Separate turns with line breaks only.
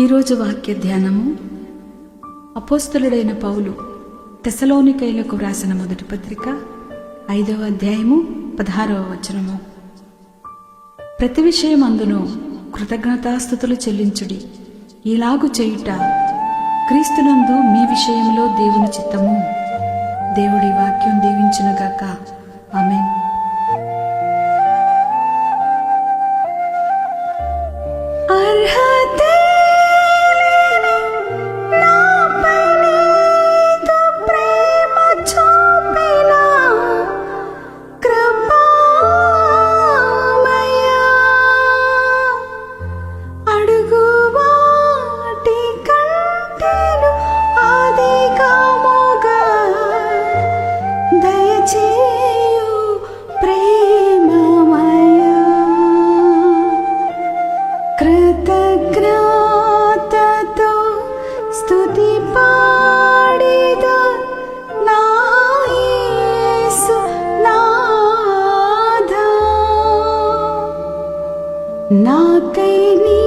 ఈరోజు వాక్య ధ్యానము అపోస్తలుడైన పౌలు తెస్సలోనికైలకు వ్రాసిన మొదటి పత్రిక 5వ అధ్యాయము 16వ వచనము. ప్రతి విషయమందును కృతజ్ఞతాస్తుతులు చెల్లించుడి, ఇలాగు చేయుట క్రీస్తునందు మీ విషయంలో దేవుని చిత్తము. దేవుడి వాక్యం దీవించునుగాక. ఆమేన్. కృతజ్ఞతతో స్తుతి పాడిద నా యేసు నాథా, నాకై నీ